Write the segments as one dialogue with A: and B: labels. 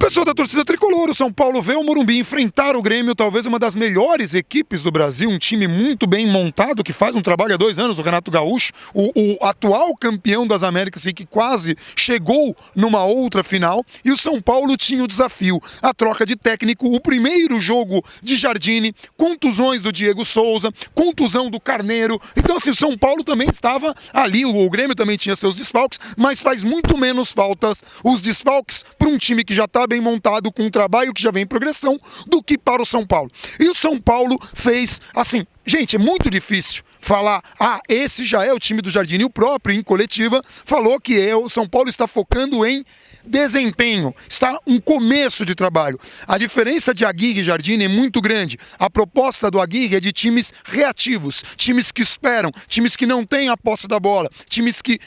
A: Pessoal da torcida tricolor, o São Paulo veio ao Morumbi enfrentar o Grêmio, talvez uma das melhores equipes do Brasil, um time muito bem montado, que faz um trabalho há 2 anos, o Renato Gaúcho, o atual campeão das Américas e que quase chegou numa outra final, e o São Paulo tinha o desafio, a troca de técnico, o primeiro jogo de Jardine, contusões do Diego Souza, contusão do Carneiro, então assim, o São Paulo também estava ali, o Grêmio também tinha seus desfalques, mas faz muito menos faltas os desfalques para um time que já está bem montado, com um trabalho que já vem em progressão, do que para o São Paulo. E o São Paulo fez, assim, gente, é muito difícil falar, esse já é o time do Jardine. O próprio, em coletiva, falou que o São Paulo está focando em desempenho, está um começo de trabalho. A diferença de Aguirre e Jardine é muito grande. A proposta do Aguirre é de times reativos, times que esperam, times que não têm a posse da bola, times que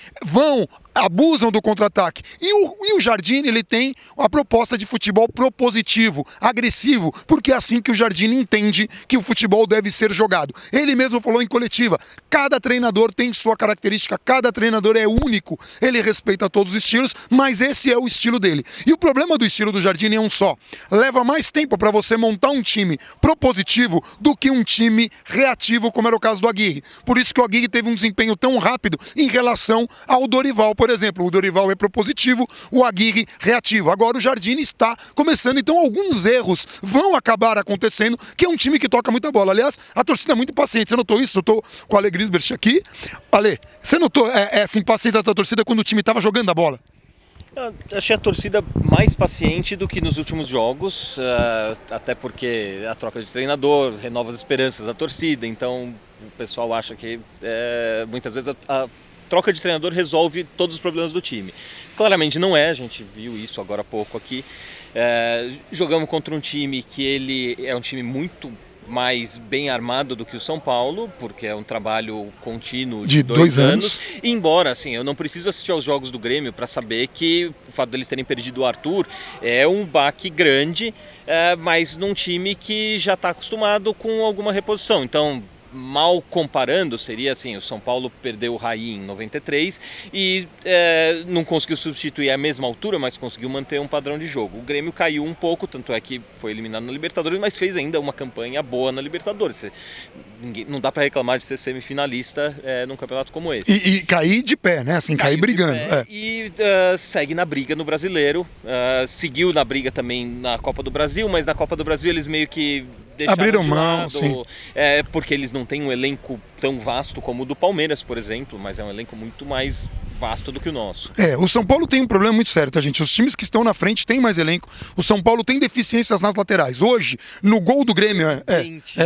A: abusam do contra-ataque. E o Jardine, ele tem a proposta de futebol propositivo, agressivo, porque é assim que o Jardine entende que o futebol deve ser jogado. Ele mesmo falou em coletiva, cada treinador tem sua característica, cada treinador é único, ele respeita todos os estilos, mas esse é o estilo dele. E o problema do estilo do Jardine é um só, leva mais tempo para você montar um time propositivo do que um time reativo, como era o caso do Aguirre. Por isso que o Aguirre teve um desempenho tão rápido em relação ao Dorival, por exemplo. O Dorival é propositivo, o Aguirre reativo. Agora o Jardine está começando, então alguns erros vão acabar acontecendo, que é um time que toca muita bola. Aliás, a torcida é muito paciente. Você notou isso? Eu estou com o Ale Grisbert aqui. Ale, você notou essa impaciência da torcida quando o time estava jogando a bola?
B: Eu achei a torcida mais paciente do que nos últimos jogos, até porque a troca de treinador renova as esperanças da torcida, então o pessoal acha que muitas vezes a troca de treinador resolve todos os problemas do time. Claramente não é, a gente viu isso agora há pouco aqui. Jogamos contra um time que ele é um time muito mais bem armado do que o São Paulo, porque é um trabalho contínuo de 2 anos. Embora, assim, eu não preciso assistir aos jogos do Grêmio para saber que o fato deles terem perdido o Arthur é um baque grande, mas num time que já está acostumado com alguma reposição. Então, mal comparando, seria assim, o São Paulo perdeu o Raí em 93 e não conseguiu substituir à mesma altura, mas conseguiu manter um padrão de jogo. O Grêmio caiu um pouco, tanto é que foi eliminado na Libertadores, mas fez ainda uma campanha boa na Libertadores. Não dá para reclamar de ser semifinalista num campeonato como esse.
A: E cair de pé, né? Assim, cair brigando.
B: E segue na briga no Brasileiro, seguiu na briga também na Copa do Brasil, mas na Copa do Brasil eles meio que
A: abriram mão, sim.
B: Porque eles não têm um elenco tão vasto como o do Palmeiras, por exemplo, mas é um elenco muito mais vasto do que o nosso.
A: O São Paulo tem um problema muito sério, tá, gente? Os times que estão na frente têm mais elenco. O São Paulo tem deficiências nas laterais. Hoje, no gol do Grêmio,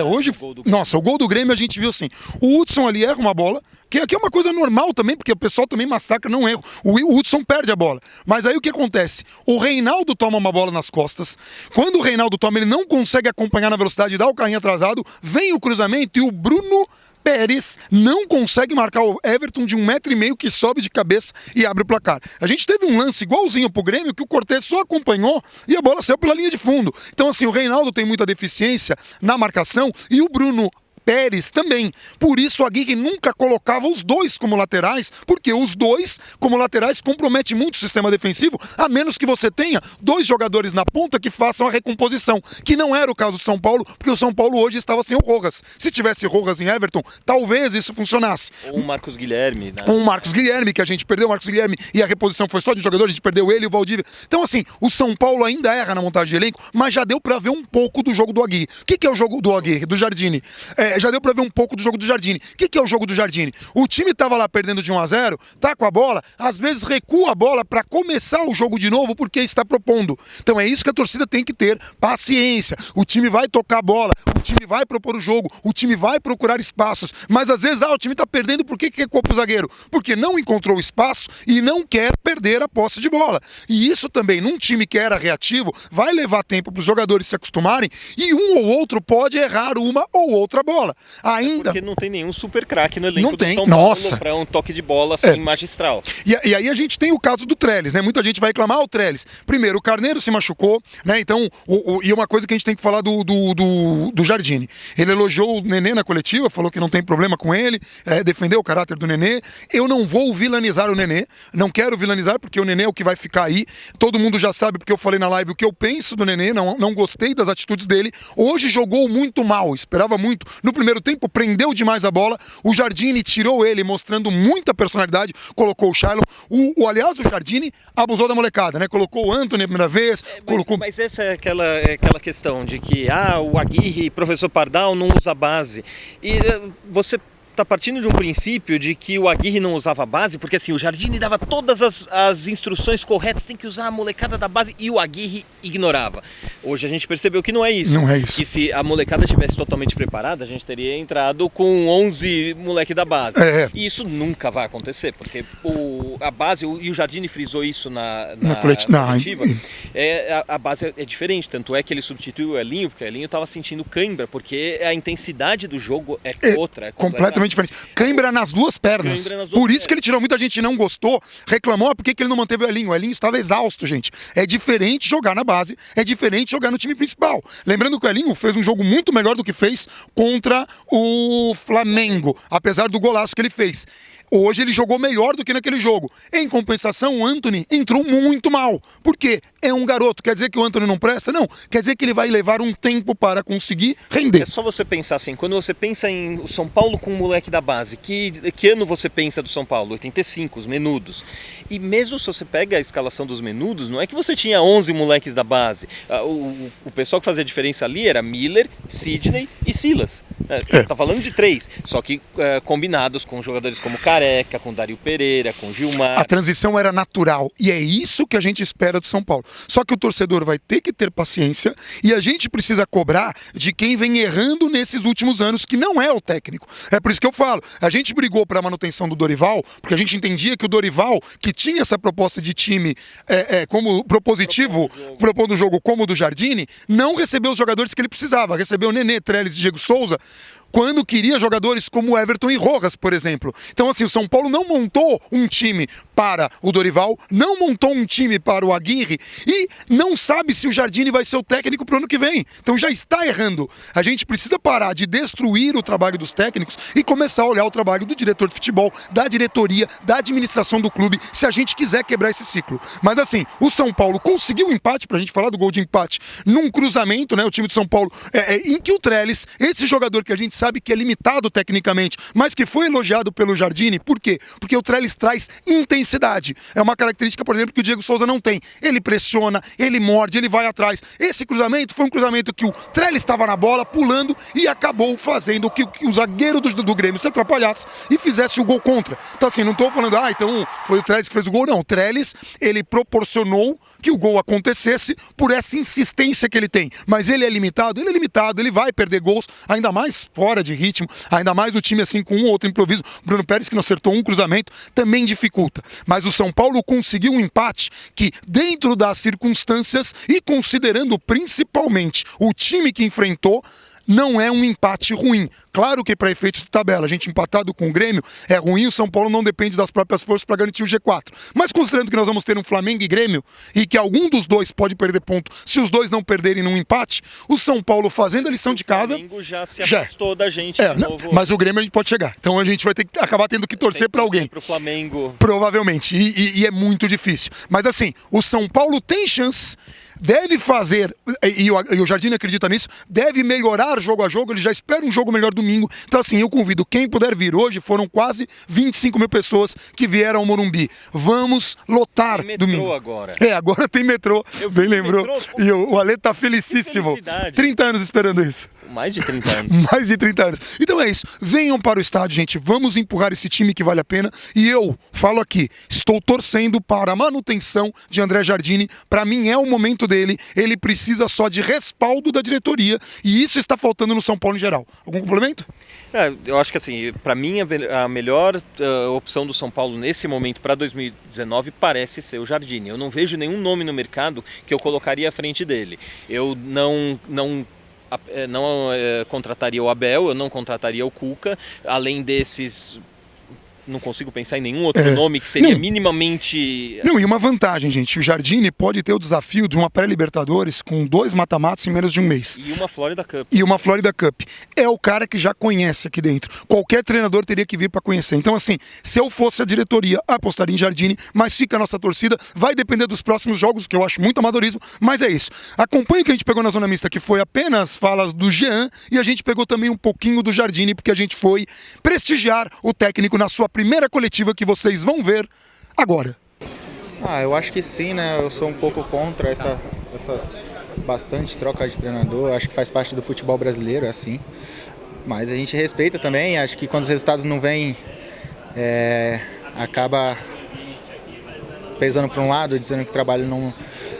A: hoje, nossa, o gol do Grêmio a gente viu assim, o Hudson ali erra uma bola, que é uma coisa normal também, porque o pessoal também massacra, não erro. O Hudson perde a bola. Mas aí o que acontece? O Reinaldo toma uma bola nas costas. Quando o Reinaldo toma, ele não consegue acompanhar na velocidade, dá o carrinho atrasado, vem o cruzamento e o Bruno Pérez não consegue marcar o Everton de 1,5 m que sobe de cabeça e abre o placar. A gente teve um lance igualzinho pro Grêmio que o Cortez só acompanhou e a bola saiu pela linha de fundo. Então assim, o Reinaldo tem muita deficiência na marcação e o Bruno Pérez também. Por isso o Aguirre nunca colocava os dois como laterais, porque os dois como laterais compromete muito o sistema defensivo, a menos que você tenha 2 jogadores na ponta que façam a recomposição, que não era o caso do São Paulo, porque o São Paulo hoje estava sem o Rojas. Se tivesse Rojas em Everton, talvez isso funcionasse.
B: Ou o Marcos Guilherme, né?
A: Ou o Marcos Guilherme, que a gente perdeu o Marcos Guilherme e a reposição foi só de jogador, a gente perdeu ele e o Valdívia. Então assim, o São Paulo ainda erra na montagem de elenco, mas já deu pra ver um pouco do jogo do Aguirre. O que é o jogo do Aguirre, do Jardine? Já deu pra ver um pouco do jogo do Jardine. O que é o jogo do Jardine? O time tava lá perdendo de 1-0, tá com a bola, às vezes recua a bola para começar o jogo de novo porque está propondo. Então é isso que a torcida tem que ter, paciência. O time vai tocar a bola, o time vai propor o jogo, o time vai procurar espaços, mas às vezes o time tá perdendo, por que recuou pro zagueiro? Porque não encontrou espaço e não quer perder a posse de bola. E isso também, num time que era reativo, vai levar tempo para os jogadores se acostumarem e um ou outro pode errar uma ou outra bola. Ainda.
B: Porque não tem nenhum super craque no elenco
A: não tem.
B: do São Paulo para um toque de bola assim magistral.
A: E aí a gente tem o caso do Trellis, né? Muita gente vai reclamar, o Trellis. Primeiro, o Carneiro se machucou, né? Então, e uma coisa que a gente tem que falar do Jardine. Jardine. Ele elogiou o Nenê na coletiva, falou que não tem problema com ele, defendeu o caráter do Nenê. Eu não vou vilanizar o Nenê, não quero vilanizar porque o Nenê é o que vai ficar aí. Todo mundo já sabe porque eu falei na live o que eu penso do Nenê, não gostei das atitudes dele. Hoje jogou muito mal, esperava muito. No primeiro tempo prendeu demais a bola, o Jardine tirou ele mostrando muita personalidade, colocou o Shailon. Aliás, o Jardine abusou da molecada, né? Colocou o Antony a primeira vez, colocou...
B: Mas essa é aquela questão de que o Aguirre, professor Pardal, não usa base. E você está partindo de um princípio de que o Aguirre não usava a base, porque assim, o Jardine dava todas as instruções corretas, tem que usar a molecada da base, e o Aguirre ignorava. Hoje a gente percebeu que não é isso.
A: Não é isso.
B: Que se a molecada estivesse totalmente preparada, a gente teria entrado com 11 moleque da base. E isso nunca vai acontecer, porque a base, e o Jardine frisou isso na coletiva, a base é diferente, tanto é que ele substituiu o Elinho, porque o Elinho estava sentindo cãibra, porque a intensidade do jogo é outra.
A: Completamente diferente. Cãibra nas duas pernas. Por isso que ele tirou. Muita gente não gostou, reclamou por que ele não manteve o Elinho. O Elinho estava exausto, gente. É diferente jogar na base, é diferente jogar no time principal. Lembrando que o Elinho fez um jogo muito melhor do que fez contra o Flamengo, apesar do golaço que ele fez. Hoje ele jogou melhor do que naquele jogo. Em compensação, o Antony entrou muito mal. Por quê? É um garoto. Quer dizer que o Antony não presta? Não. Quer dizer que ele vai levar um tempo para conseguir render.
B: É só você pensar assim, quando você pensa em o São Paulo com o moleque da base, que ano você pensa do São Paulo? 85, os menudos. E mesmo se você pega a escalação dos menudos, não é que você tinha 11 moleques da base. O pessoal que fazia a diferença ali era Miller, Sidney e Silas. Você tá falando de 3, só que combinados com jogadores como Careca, com Dario Pereira, com Gilmar.
A: A transição era natural e é isso que a gente espera do São Paulo. Só que o torcedor vai ter que ter paciência e a gente precisa cobrar de quem vem errando nesses últimos anos, que não é o técnico. É por isso que eu falo, a gente brigou para a manutenção do Dorival, porque a gente entendia que o Dorival, que tinha essa proposta de time como propositivo, propondo o jogo como o do Jardine, não recebeu os jogadores que ele precisava. Recebeu Nenê, Trellis e Diego Souza, quando queria jogadores como Everton e Rojas, por exemplo. Então, assim, o São Paulo não montou um time para o Dorival, não montou um time para o Aguirre e não sabe se o Jardine vai ser o técnico para o ano que vem. Então já está errando. A gente precisa parar de destruir o trabalho dos técnicos e começar a olhar o trabalho do diretor de futebol, da diretoria, da administração do clube, se a gente quiser quebrar esse ciclo. Mas assim, o São Paulo conseguiu o empate, pra gente falar do gol de empate, num cruzamento, né? O time de São Paulo, em que o Trellis, esse jogador que a gente sabe que é limitado tecnicamente, mas que foi elogiado pelo Jardine. Por quê? Porque o Trellis traz intensidade. É uma característica, por exemplo, que o Diego Souza não tem. Ele pressiona, ele morde, ele vai atrás. Esse cruzamento foi um cruzamento que o Trellis estava na bola, pulando, e acabou fazendo que o zagueiro do Grêmio se atrapalhasse e fizesse o gol contra. Então assim, não estou falando, então foi o Trellis que fez o gol. Não, o Trellis, ele proporcionou que o gol acontecesse por essa insistência que ele tem. Mas ele é limitado, ele vai perder gols, ainda mais fora de ritmo, ainda mais o time assim com um ou outro improviso. Bruno Pérez, que não acertou um cruzamento, também dificulta. Mas o São Paulo conseguiu um empate que, dentro das circunstâncias e considerando principalmente o time que enfrentou, não é um empate ruim. Claro que para efeitos de tabela, a gente empatado com o Grêmio é ruim, o São Paulo não depende das próprias forças para garantir o G4. Mas considerando que nós vamos ter um Flamengo e Grêmio e que algum dos dois pode perder ponto, se os dois não perderem num empate, o São Paulo fazendo a lição de casa...
B: O Flamengo já se afastou da gente de novo.
A: Mas o Grêmio a gente pode chegar. Então a gente vai ter que acabar tendo que torcer para alguém.
B: Pro Flamengo.
A: Provavelmente. E é muito difícil. Mas assim, o São Paulo tem chance, deve fazer, e o Jardine acredita nisso, deve melhorar jogo a jogo, ele já espera um jogo melhor domingo. Então assim, eu convido quem puder vir hoje, foram quase 25 mil pessoas que vieram ao Morumbi. Vamos lotar
B: tem metrô
A: domingo.
B: Agora.
A: Agora tem metrô, bem lembrou.
B: Metrô,
A: e o Ale tá felicíssimo. 30 anos esperando isso.
B: Mais de 30 anos.
A: Mais de 30 anos. Então é isso. Venham para o estádio, gente. Vamos empurrar esse time que vale a pena. E eu falo aqui, estou torcendo para a manutenção de André Jardine. Para mim é o momento dele. Ele precisa só de respaldo da diretoria. E isso está faltando no São Paulo em geral. Algum complemento?
B: Eu acho que assim, para mim a melhor opção do São Paulo nesse momento para 2019 parece ser o Jardine. Eu não vejo nenhum nome no mercado que eu colocaria à frente dele. Eu não contrataria o Abel, eu não contrataria o Cuca, além desses não consigo pensar em nenhum outro nome que seria minimamente...
A: Não, e uma vantagem, gente. O Jardine pode ter o desafio de uma pré-Libertadores com 2 mata-matas em menos de um mês.
B: E uma Florida Cup.
A: E uma Florida Cup. É o cara que já conhece aqui dentro. Qualquer treinador teria que vir para conhecer. Então, assim, se eu fosse a diretoria, apostaria em Jardine, mas fica a nossa torcida. Vai depender dos próximos jogos, que eu acho muito amadorismo, mas é isso. Acompanhe o que a gente pegou na Zona Mista, que foi apenas falas do Jean, e a gente pegou também um pouquinho do Jardine, porque a gente foi prestigiar o técnico na sua primeira coletiva, que vocês vão ver agora.
C: Eu acho que sim, né? Eu sou um pouco contra essa bastante troca de treinador. Acho que faz parte do futebol brasileiro, é assim. Mas a gente respeita também. Acho que quando os resultados não vêm, acaba pesando para um lado, dizendo que o trabalho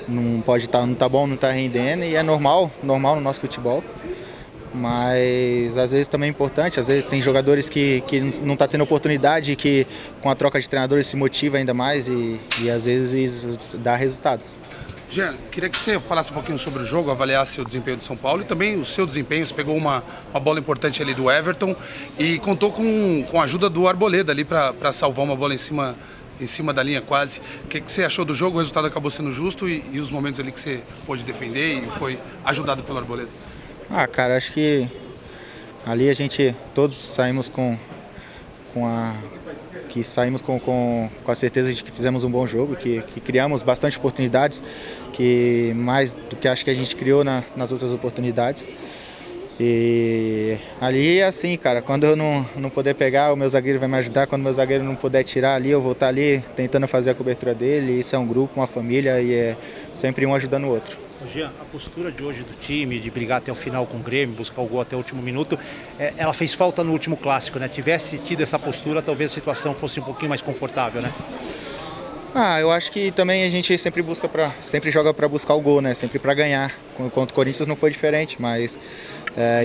C: não pode estar, não tá bom, não está rendendo. E é normal no nosso futebol. Mas às vezes também é importante, às vezes tem jogadores que não estão tendo oportunidade e que com a troca de treinadores se motiva ainda mais e às vezes dá resultado.
D: Jean, queria que você falasse um pouquinho sobre o jogo, avaliasse o desempenho do São Paulo e também o seu desempenho. Você pegou uma bola importante ali do Everton e contou com a ajuda do Arboleda ali para salvar uma bola em cima da linha quase. O que você achou do jogo? O resultado acabou sendo justo e os momentos ali que você pôde defender e foi ajudado pelo Arboleda?
C: Cara, acho que ali a gente todos saímos com a certeza de que fizemos um bom jogo, que criamos bastante oportunidades, que mais do que acho que a gente criou nas outras oportunidades. E ali é assim, cara, quando eu não puder pegar, o meu zagueiro vai me ajudar, quando o meu zagueiro não puder tirar ali, eu vou estar ali tentando fazer a cobertura dele. Isso é um grupo, uma família e é sempre um ajudando o outro.
E: Jean, a postura de hoje do time, de brigar até o final com o Grêmio, buscar o gol até o último minuto, ela fez falta no último clássico, né? Tivesse tido essa postura, talvez a situação fosse um pouquinho mais confortável, né?
C: Eu acho que também a gente sempre joga para buscar o gol, né? Sempre para ganhar. Contra o Corinthians não foi diferente, mas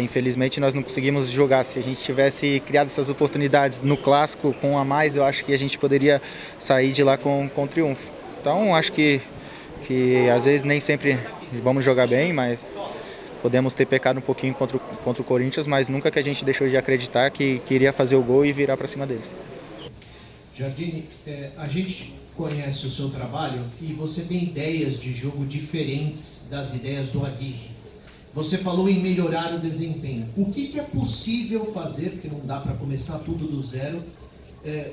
C: infelizmente nós não conseguimos jogar. Se a gente tivesse criado essas oportunidades no clássico com a mais, eu acho que a gente poderia sair de lá com triunfo. Então acho que às vezes nem sempre vamos jogar bem, mas podemos ter pecado um pouquinho contra o Corinthians, mas nunca que a gente deixou de acreditar que iria fazer o gol e virar para cima deles.
F: Jardine, a gente conhece o seu trabalho e você tem ideias de jogo diferentes das ideias do Aguirre. Você falou em melhorar o desempenho. O que é possível fazer, porque não dá para começar tudo do zero,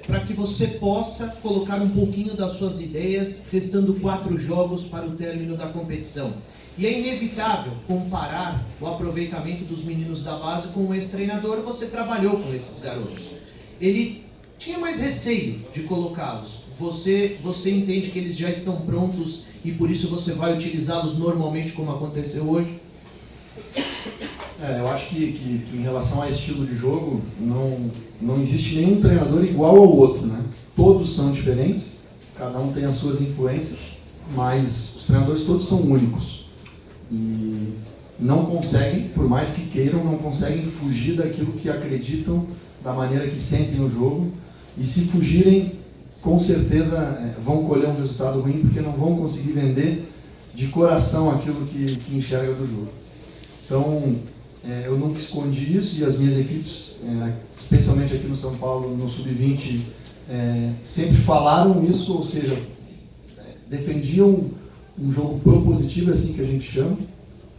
F: para que você possa colocar um pouquinho das suas ideias, testando 4 jogos para o término da competição? E é inevitável comparar o aproveitamento dos meninos da base com o ex-treinador. Você trabalhou com esses garotos. Ele tinha mais receio de colocá-los. Você entende que eles já estão prontos e por isso você vai utilizá-los normalmente como aconteceu hoje?
G: Eu acho que em relação a estilo de jogo, não existe nenhum treinador igual ao outro, né? Todos são diferentes, cada um tem as suas influências, mas os treinadores todos são únicos. E não conseguem, por mais que queiram, não conseguem fugir daquilo que acreditam, da maneira que sentem o jogo. E se fugirem, com certeza vão colher um resultado ruim, porque não vão conseguir vender de coração aquilo que enxerga do jogo. Então, eu nunca escondi isso e as minhas equipes, especialmente aqui no São Paulo, no Sub-20, sempre falaram isso, ou seja, defendiam um jogo propositivo, é assim que a gente chama,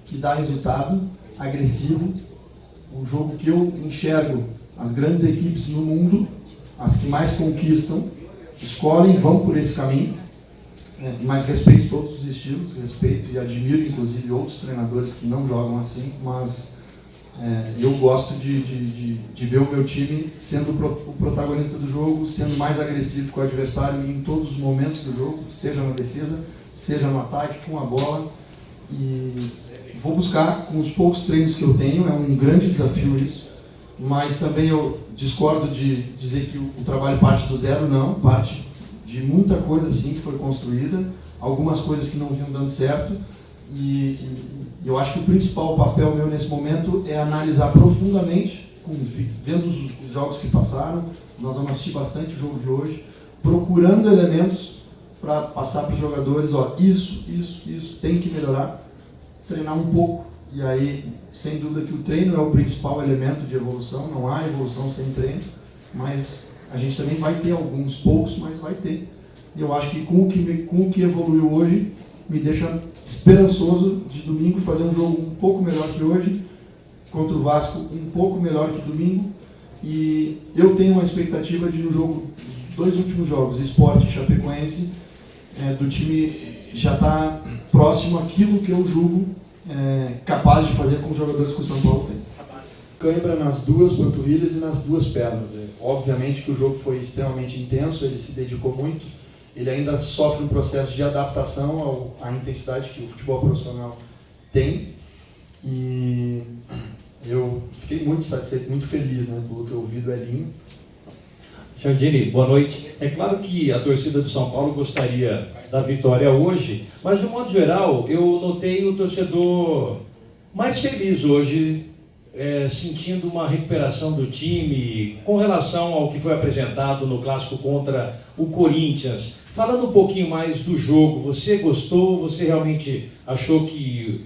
G: que dá resultado, agressivo, um jogo que eu enxergo as grandes equipes no mundo, as que mais conquistam, escolhem, vão por esse caminho, mas respeito todos os estilos, respeito e admiro inclusive outros treinadores que não jogam assim, mas eu gosto de ver o meu time sendo o protagonista do jogo, sendo mais agressivo com o adversário em todos os momentos do jogo, seja na defesa, seja no ataque, com a bola. E vou buscar, com os poucos treinos que eu tenho, é um grande desafio isso, mas também eu discordo de dizer que o trabalho parte do zero, não, parte de muita coisa sim que foi construída, algumas coisas que não vinham dando certo, e eu acho que o principal papel meu nesse momento é analisar profundamente, vendo os jogos que passaram, nós vamos assistir bastante o jogo de hoje, procurando elementos para passar para os jogadores, isso tem que melhorar, treinar um pouco, e aí, sem dúvida que o treino é o principal elemento de evolução, não há evolução sem treino, mas A gente também vai ter alguns poucos, mas vai ter. E eu acho que com o que evoluiu hoje, me deixa esperançoso de domingo fazer um jogo um pouco melhor que hoje, contra o Vasco um pouco melhor que domingo. E eu tenho uma expectativa de no jogo, os 2 últimos jogos, Sport e Chapecoense, do time já estar próximo àquilo que eu julgo capaz de fazer com os jogadores que o São Paulo tem. Cãibra nas 2 panturrilhas e nas 2 pernas. Obviamente que o jogo foi extremamente intenso, ele se dedicou muito, ele ainda sofre um processo de adaptação à intensidade que o futebol profissional tem. E eu fiquei muito satisfeito, muito feliz, né, pelo que eu ouvi do Elinho.
H: Jardine, boa noite. É claro que a torcida do São Paulo gostaria da vitória hoje, mas de um modo geral eu notei o torcedor mais feliz hoje, sentindo uma recuperação do time com relação ao que foi apresentado no clássico contra o Corinthians. Falando um pouquinho mais do jogo, você gostou? Você realmente achou que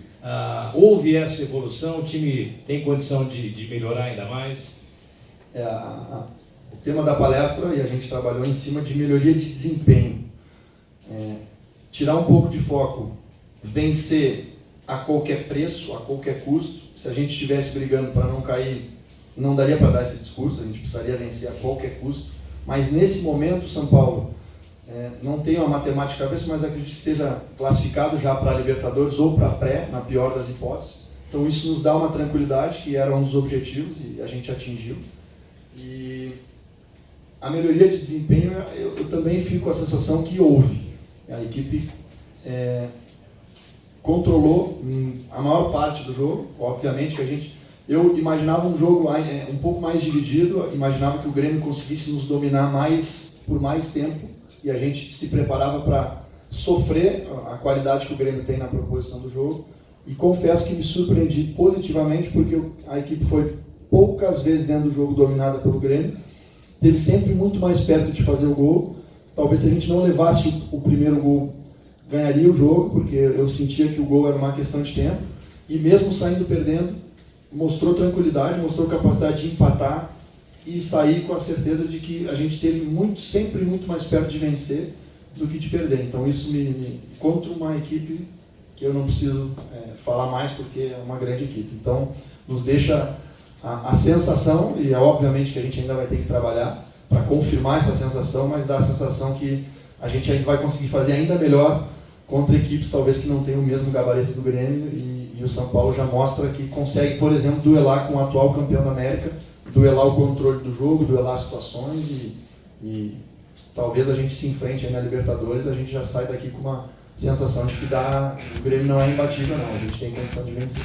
H: houve essa evolução? O time tem condição de melhorar ainda mais?
G: O tema da palestra, e a gente trabalhou em cima de melhoria de desempenho. Tirar um pouco de foco, vencer a qualquer preço, a qualquer custo. Se a gente estivesse brigando para não cair, não daria para dar esse discurso, a gente precisaria vencer a qualquer custo. Mas nesse momento, o São Paulo não tem uma matemática cabeça, mas acredito que esteja classificado já para a Libertadores ou para a pré, na pior das hipóteses. Então isso nos dá uma tranquilidade, que era um dos objetivos e a gente atingiu. E a melhoria de desempenho, eu também fico com a sensação que houve. A equipe controlou a maior parte do jogo. Obviamente que eu imaginava um jogo um pouco mais dividido, imaginava que o Grêmio conseguisse nos dominar por mais tempo, e a gente se preparava para sofrer a qualidade que o Grêmio tem na proposição do jogo. E confesso que me surpreendi positivamente, porque a equipe foi poucas vezes dentro do jogo dominada pelo Grêmio, esteve sempre muito mais perto de fazer o gol. Talvez se a gente não levasse o primeiro gol, ganharia o jogo, porque eu sentia que o gol era uma questão de tempo. E mesmo saindo perdendo, mostrou tranquilidade, mostrou capacidade de empatar e sair com a certeza de que a gente esteve sempre muito mais perto de vencer do que de perder. Então isso me contra uma equipe que eu não preciso falar mais, porque é uma grande equipe. Então nos deixa a sensação, e obviamente que a gente ainda vai ter que trabalhar para confirmar essa sensação, mas dá a sensação que a gente ainda vai conseguir fazer ainda melhor contra equipes talvez que não tenham o mesmo gabarito do Grêmio, e o São Paulo já mostra que consegue, por exemplo, duelar com o atual campeão da América, duelar o controle do jogo, duelar as situações, e talvez a gente se enfrente aí na Libertadores, a gente já sai daqui com uma sensação de que o Grêmio não é imbatível, não, a gente tem condição de vencer.